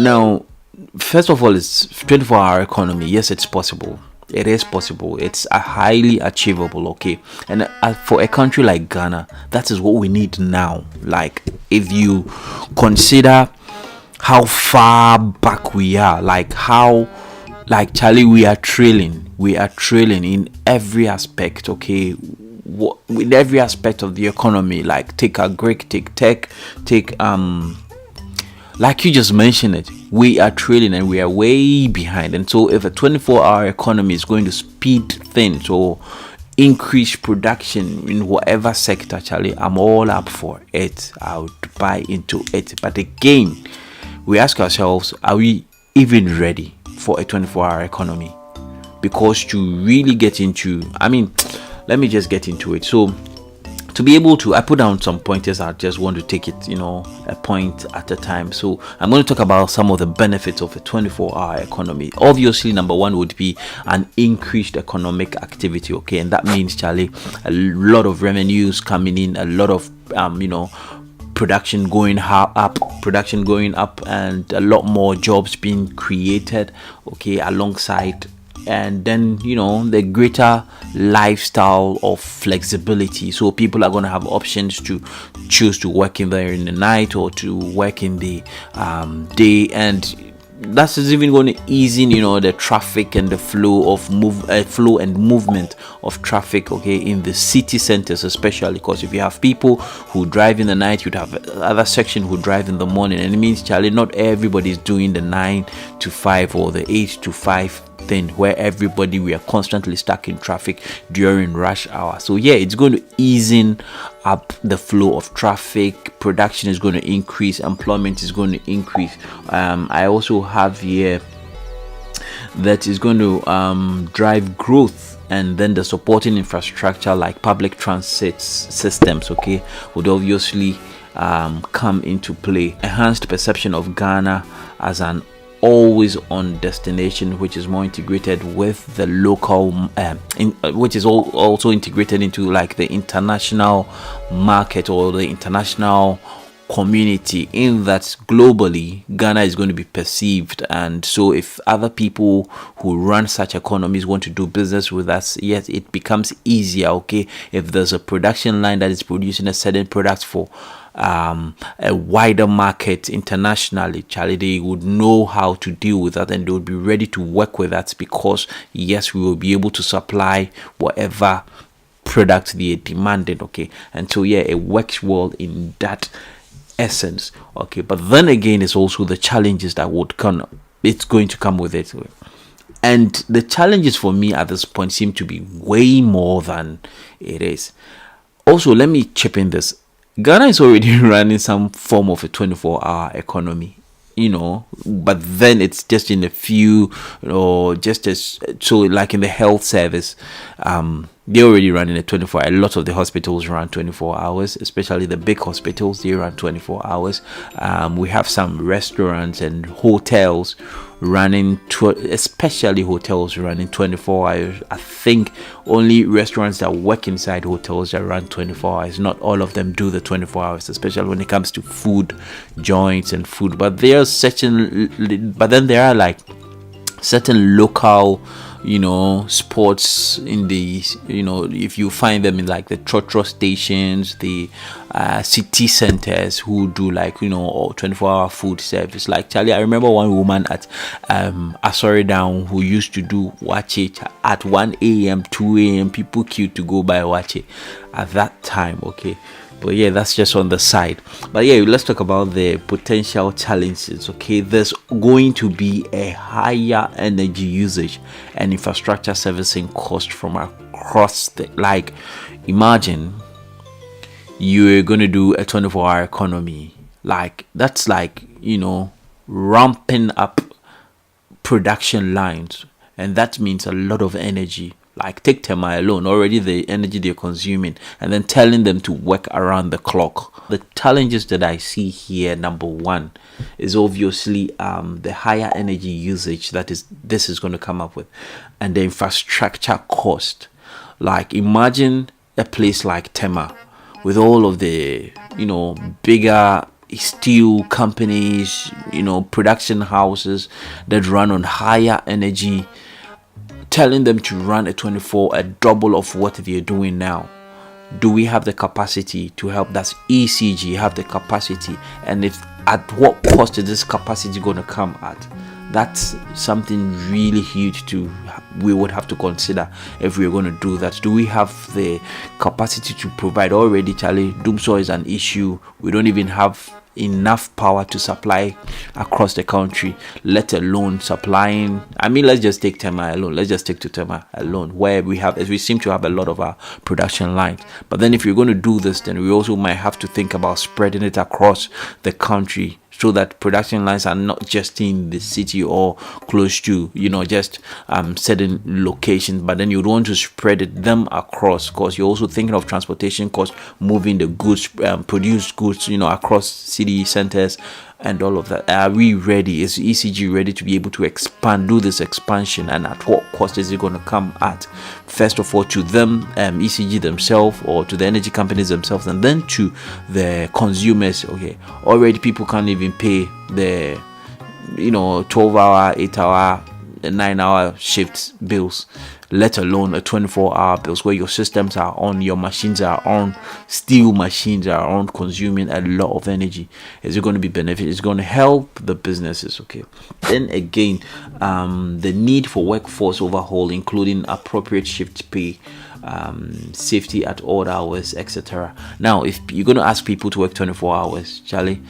Now, first of all, it's 24-hour economy. Yes, it's possible. It is possible. It's a highly achievable. Okay, and for a country like Ghana, that is what we need now. Like, if you consider how far back we are, like how, like Charlie, we are trailing. We are trailing in every aspect. Okay, with every aspect of the economy. Like, take a Greek, take tech, take like you just mentioned it, we are trailing and we are way behind. And so if a 24-hour economy is going to speed things or increase production in whatever sector, Charlie, I'm all up for it. I would buy into it. But again, we ask ourselves, are we even ready for a 24-hour economy? Because to really get into, let me just get into it. So to be able to, I put down some pointers. I just want to take it, a point at a time. So I'm going to talk about some of the benefits of a 24-hour economy. Obviously, number one would be an increased economic activity. Okay, and that means, Charlie, a lot of revenues coming in, a lot of production going up, and a lot more jobs being created. Okay, alongside. And then the greater lifestyle of flexibility, so people are going to have options to choose to work in there in the night or to work in the day, and that's even going to ease in the traffic and the flow and movement of traffic, okay, in the city centers, especially because if you have people who drive in the night, you'd have other section who drive in the morning, and it means, Charlie, not everybody is doing the 9 to 5 or the 8 to 5 thing where we are constantly stuck in traffic during rush hour. So yeah, it's going to ease up the flow of traffic. Production is going to increase, employment is going to increase. I also have here that is going to drive growth, and then the supporting infrastructure like public transit systems, okay, would obviously come into play. Enhanced perception of Ghana as an always on destination, which is more integrated with the local which is also integrated into like the international market or the international community, in that globally Ghana is going to be perceived. And so if other people who run such economies want to do business with us, yes, it becomes easier. Okay, if there's a production line that is producing a certain product for a wider market internationally, Charlie, they would know how to deal with that, and they would be ready to work with that, because yes, we will be able to supply whatever product they demanded. Okay, and so yeah, it works well in that essence. Okay, but then again, it's also the challenges that it's going to come with it. And the challenges for me at this point seem to be way more than it is. Also, let me chip in this. Ghana is already running some form of a 24-hour economy, but then it's just in a few, or just as so, like in the health service, they're already running a 24. A lot of the hospitals run 24 hours, especially the big hospitals. They run 24 hours. We have some restaurants and hotels running, especially hotels running 24 hours. I think only restaurants that work inside hotels that run 24 hours. Not all of them do the 24 hours, especially when it comes to food joints and food. But then there are like certain local sports in the if you find them in like the trotro stations, the city centers, who do like 24-hour food service. Like, Charlie, I remember one woman at Asori Down who used to do wache at 1 a.m 2 a.m. people queued to go buy wache at that time. Okay, but yeah, that's just on the side. But yeah, let's talk about the potential challenges. Okay, there's going to be a higher energy usage and infrastructure servicing cost from across like, imagine you're going to do a 24-hour economy. Like, that's like, ramping up production lines, and that means a lot of energy. Like, take Tema alone, already the energy they're consuming, and then telling them to work around the clock. The challenges that I see here, number one, is obviously the higher energy usage this is going to come up with, and the infrastructure cost. Like, imagine a place like Tema with all of the bigger steel companies, production houses that run on higher energy, telling them to run a double of what they're doing now. Do we have the capacity to help? That's ECG have the capacity, and if at what cost is this capacity going to come at? That's something really huge we would have to consider if we're going to do that. Do we have the capacity to provide? Already, Charlie, doomsday is an issue. We don't even have enough power to supply across the country, let alone supplying. Let's just take Tema alone. Let's just take to Tema alone, where we seem to have a lot of our production lines. But then if you're going to do this, then we also might have to think about spreading it across the country, so that production lines are not just in the city or close to just certain locations, but then you'd want to spread them across, because you're also thinking of transportation costs, moving the goods, produced goods across city centers and all of that. Are we ready? Is ECG ready to be able to do this expansion, and at what cost is it going to come at? First of all, to them, ECG themselves, or to the energy companies themselves, and then to the consumers. Okay, already people can't even pay the 12-hour, 8-hour, 9-hour shifts bills, let alone a 24-hour bills, where your systems are on, your machines are on, steel machines are on, consuming a lot of energy. Is it going to be benefit? It's going to help the businesses. Okay, then again, the need for workforce overhaul, including appropriate shift pay, safety at all hours, etc. Now, if you're going to ask people to work 24 hours, Charlie,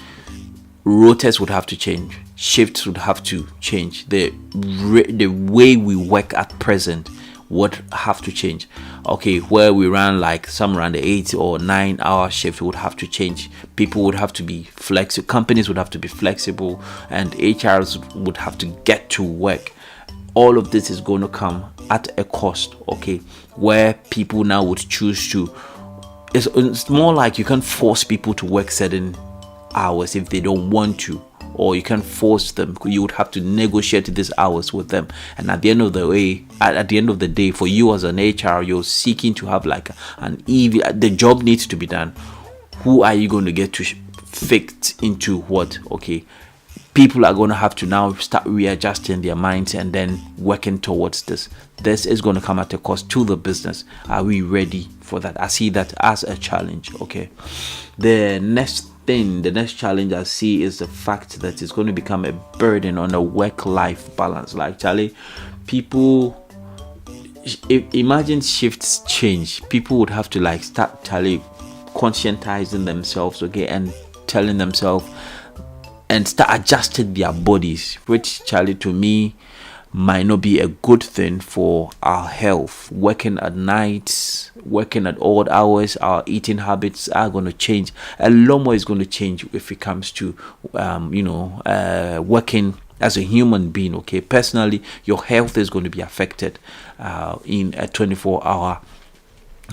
rotas would have to change, shifts would have to change, the way we work at present would have to change. Okay, where we ran some around the 8 or 9-hour shift would have to change. People would have to be flexible, companies would have to be flexible, and HRs would have to get to work. All of this is going to come at a cost, okay, where people now would choose to. It's more like you can't force people to work certain hours if they don't want to, or you can force them. You would have to negotiate these hours with them, and at the end of the day, for you as an HR, you're seeking to have the job needs to be done. Who are you going to get to fit into what? Okay, people are going to have to now start readjusting their minds and then working towards this. This is going to come at a cost to the business. Are we ready for that? I see that as a challenge. Okay, the next challenge I see is the fact that it's going to become a burden on a work-life balance. Charlie, people, imagine shifts change, people would have to start conscientizing themselves, okay, and telling themselves and start adjusting their bodies, which, Charlie, to me might not be a good thing for our health. Working at nights, working at odd hours, our eating habits are going to change. A lot more is going to change if it comes to working as a human being. Okay, personally, your health is going to be affected in a 24-hour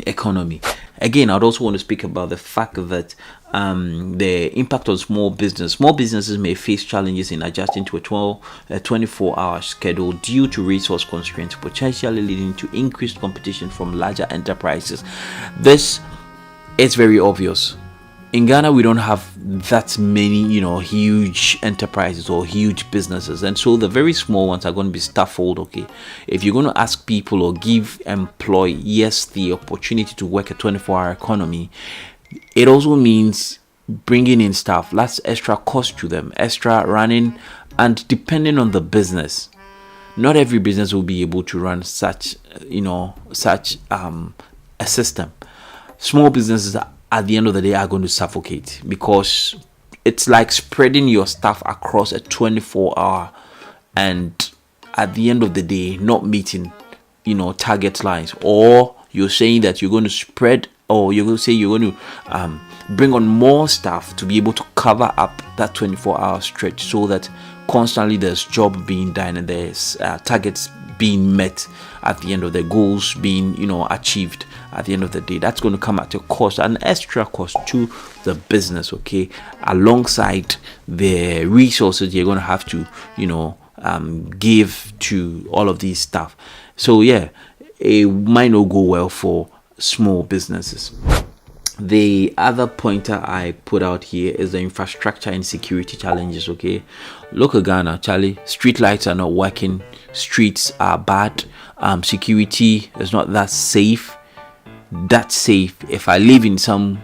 economy. Again, I'd also want to speak about the fact that the impact on small businesses may face challenges in adjusting to a 24-hour schedule due to resource constraints, potentially leading to increased competition from larger enterprises. This is very obvious. In Ghana, we don't have that many, huge enterprises or huge businesses, and so the very small ones are going to be stifled. Okay, if you're going to ask people or give employees the opportunity to work a 24-hour economy, it also means bringing in staff. That's extra cost to them, extra running, and depending on the business, not every business will be able to run such a system. Small businesses at the end of the day are going to suffocate, because it's like spreading your staff across a 24-hour, and at the end of the day not meeting target lines, or you're saying that you're going to spread, or you're going to say you're going to bring on more staff to be able to cover up that 24-hour stretch, so that constantly there's job being done and there's targets being met at the end of the goals being achieved at the end of the day. That's going to come at a cost, an extra cost to the business, okay, alongside the resources you're going to have to give to all of these stuff. So yeah, it might not go well for small businesses. The other pointer I put out here is the infrastructure and security challenges. Okay, look at Ghana, Charlie. Street lights are not working. Streets are bad. Security is not that safe. If I live in some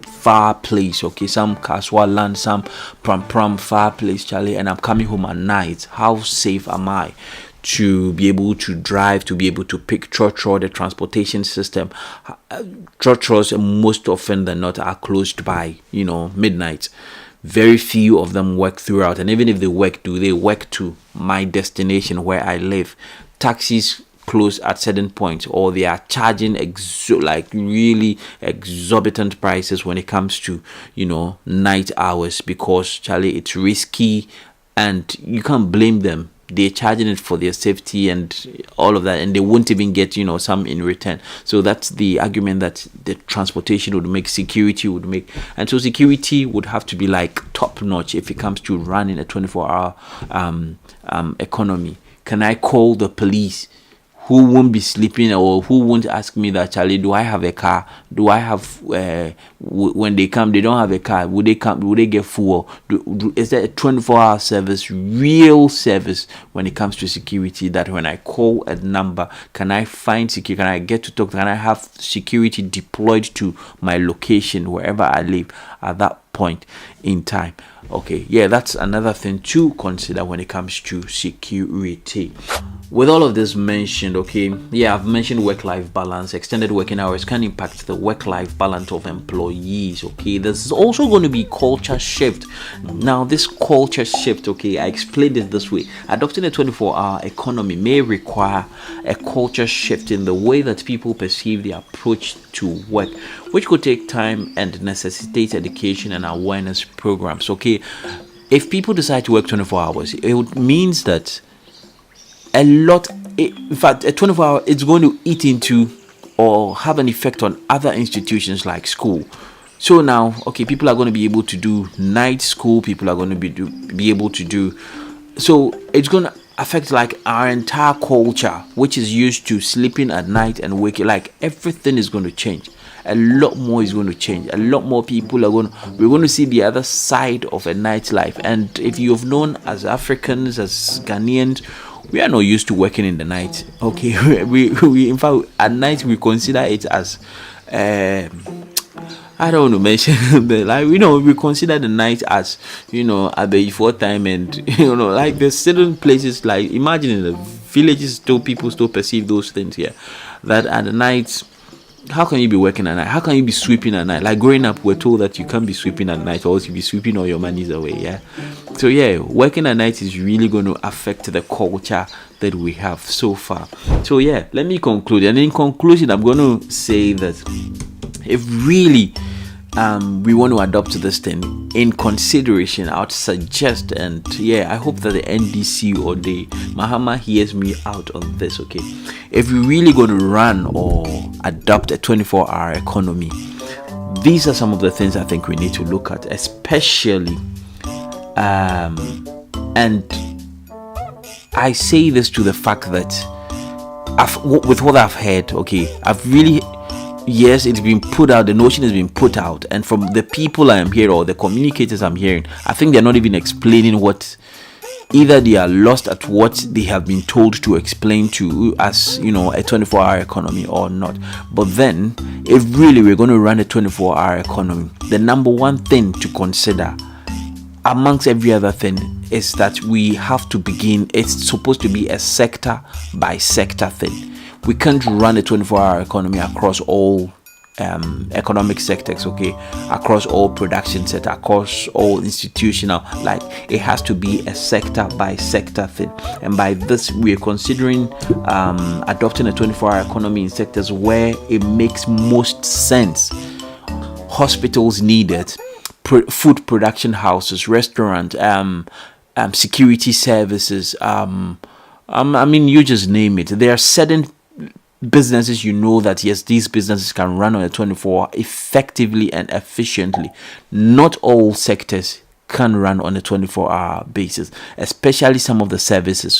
far place, okay, some Kaswa land, some pram far place, Charlie, and I'm coming home at night, how safe am I to be able to drive, to be able to pick trotro? The transportation system, trotros most often than not are closed by midnight. Very few of them work throughout, and even if they work, do they work to my destination where I live? Taxis close at certain points, or they are charging really exorbitant prices when it comes to night hours, because Charlie, it's risky and you can't blame them. They're charging it for their safety and all of that, and they won't even get some in return. So that's the argument that the transportation would make, security would make. And so security would have to be like top notch if it comes to running a 24-hour economy. Can I call the police who won't be sleeping, or who won't ask me that, Charlie, do I have a car? Do I have, when they come, they don't have a car. Would they come? Would they get fuel? Is there a 24-hour service, real service when it comes to security, that when I call a number, can I find security? Can I get to talk? Can I have security deployed to my location, wherever I live at that point in time? Okay, yeah, that's another thing to consider when it comes to security. With all of this mentioned, okay, yeah, I've mentioned work-life balance. Extended working hours can impact the work-life balance of employees. Okay, there's also going to be culture shift. Now, this culture shift, okay, I explained it this way: adopting a 24-hour economy may require a culture shift in the way that people perceive the approach to work, which could take time and necessitate education and awareness programs. Okay, if people decide to work 24 hours, it means that in fact, a 24-hour, it's going to eat into or have an effect on other institutions like school. So now, okay, people are going to be able to do night school. People are going to be able to do. So it's going to affect like our entire culture, which is used to sleeping at night and waking. Like everything is going to change. A lot more is going to change. A lot more people we're going to see the other side of a nightlife. And if you've known, as Africans, as Ghanaians, we are not used to working in the night. Okay, we in fact at night we consider it as I don't want to mention, but like we consider the night as at the before time, and like there's certain places, like imagine in the villages, still people still perceive those things here, that at the night. How can you be working at night? How can you be sweeping at night? Like growing up, we're told that you can't be sweeping at night, or else you'll be sweeping all your monies away. Yeah. So yeah, working at night is really going to affect the culture that we have so far. So yeah, let me conclude. And in conclusion, I'm going to say that if really we want to adopt this thing in consideration, I would suggest, and yeah, I hope that the NDC or the Mahama hears me out on this. Okay, if we're really going to run or adopt a 24-hour economy, these are some of the things I think we need to look at, especially and I say this to the fact that with what I've heard, okay, yes, it's been put out, the notion has been put out, and from the people I am hearing, or the communicators I'm hearing, I think they're not even explaining what, either they are lost at what they have been told to explain to as a 24-hour economy or not. But then, if really we're going to run a 24-hour economy, the number one thing to consider amongst every other thing is that we have to begin, it's supposed to be a sector by sector thing. We can't run a 24-hour economy across all economic sectors, okay, across all production sectors, across all institutional. Like, it has to be a sector by sector thing. And by this, we are considering adopting a 24-hour economy in sectors where it makes most sense. Hospitals need it, food production houses, restaurants, security services. I mean, you just name it. There are certain businesses that yes, these businesses can run on a 24 effectively and efficiently. Not all sectors can run on a 24-hour basis, especially some of the services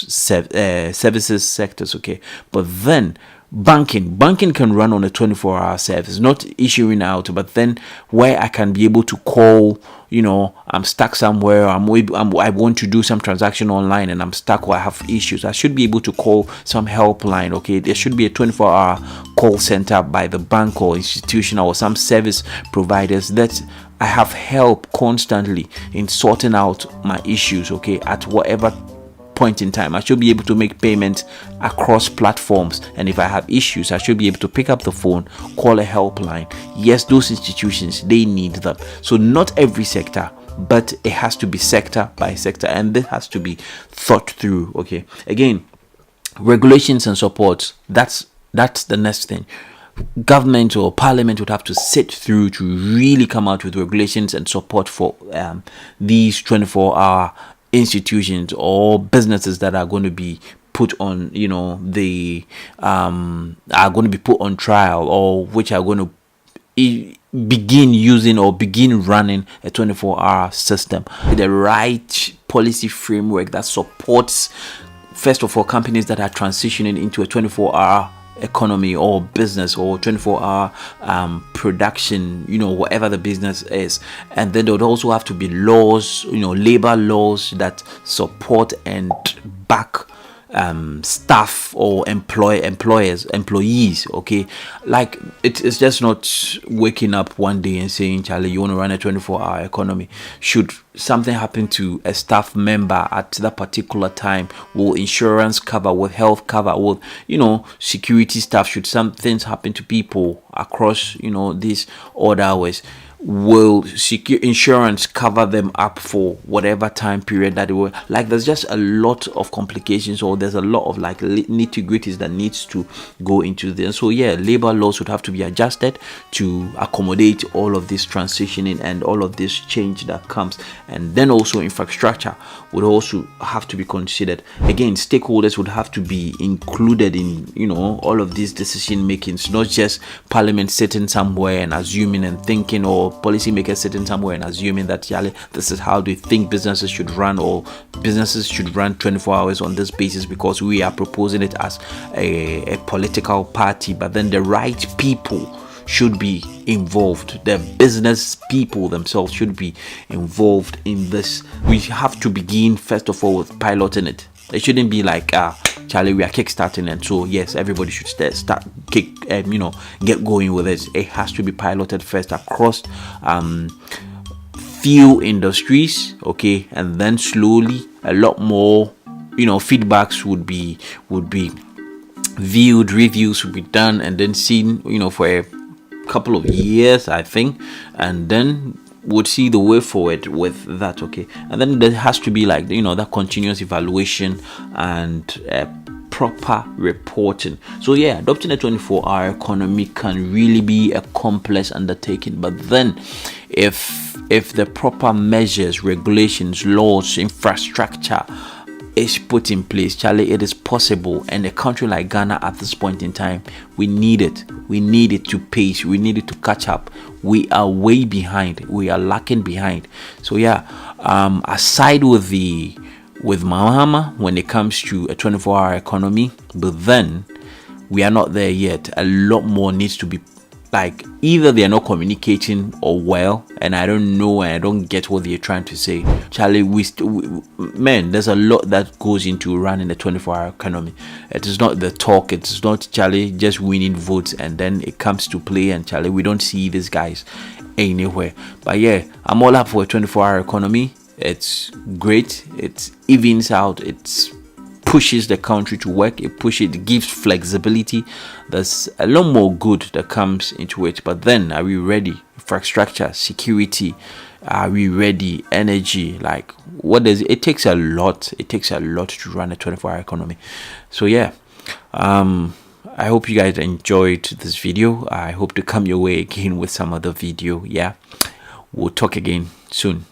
sectors, okay. But then Banking can run on a 24-hour service, not issuing out, but then where I can be able to call, I'm stuck somewhere, I want to do some transaction online and I'm stuck or I have issues, I should be able to call some helpline. Okay, there should be a 24-hour call center by the bank or institution or some service providers that I have help constantly in sorting out my issues, okay, at whatever point in time. I should be able to make payments across platforms, and if I have issues, I should be able to pick up the phone, call a helpline. Yes, those institutions, they need them. So not every sector, but it has to be sector by sector, and this has to be thought through. Okay, again, regulations and support, that's the next thing. Government or parliament would have to sit through to really come out with regulations and support for these 24-hour institutions or businesses that are going to be put on, they are going to be put on trial, or which are going to begin using or begin running a 24-hour system with the right policy framework that supports, first of all, companies that are transitioning into a 24-hour economy or business or 24-hour production, whatever the business is. And then there would also have to be laws, labor laws that support and back staff or employees. Okay, like it's just not waking up one day and saying, Charlie, you want to run a 24-hour economy. Should something happen to a staff member at that particular time, will insurance cover, will health cover, will security staff, should some things happen to people across these odd hours, will secure insurance cover them up for whatever time period that it will, like there's just a lot of complications, or there's a lot of like nitty-gritties that needs to go into this. So yeah, labor laws would have to be adjusted to accommodate all of this transitioning and all of this change that comes. And then also infrastructure would also have to be considered. Again, stakeholders would have to be included in all of these decision makings, not just parliament sitting somewhere and assuming and thinking, or policymakers sitting somewhere and assuming that this is how they think businesses should run, or businesses should run 24 hours on this basis because we are proposing it as a political party. But then the right people should be involved. The business people themselves should be involved in this. We have to begin first of all with piloting it. It shouldn't be like Charlie, we are kickstarting, and so yes, everybody should get going with it. It has to be piloted first across few industries, okay, and then slowly a lot more feedbacks would be viewed, reviews would be done, and then seen for a couple of years, I think, and then would see the way forward with that. Okay, and then there has to be like that continuous evaluation and proper reporting. So yeah, adopting a 24-hour economy can really be a complex undertaking, but then if the proper measures, regulations, laws, infrastructure is put in place, Charlie, it is possible. And a country like Ghana at this point in time, we need it to pace, we need it to catch up. We are way behind, we are lacking behind. So yeah, aside with Mahama when it comes to a 24-hour economy, but then we are not there yet. A lot more needs to be, like, either they are not communicating or well, and I don't know, and I don't get what they're trying to say. Charlie, man, there's a lot that goes into running a 24-hour economy. It is not the talk, it's not, Charlie, just winning votes and then it comes to play, and Charlie, we don't see these guys anywhere. But yeah, I'm all up for a 24-hour economy. It's great, it evens out, it pushes the country to work, it gives flexibility. There's a lot more good that comes into it. But then, are we ready? Infrastructure, security, are we ready? Energy, like, what does it takes a lot to run a 24-hour economy. So yeah, I hope you guys enjoyed this video. I hope to come your way again with some other video. Yeah, we'll talk again soon.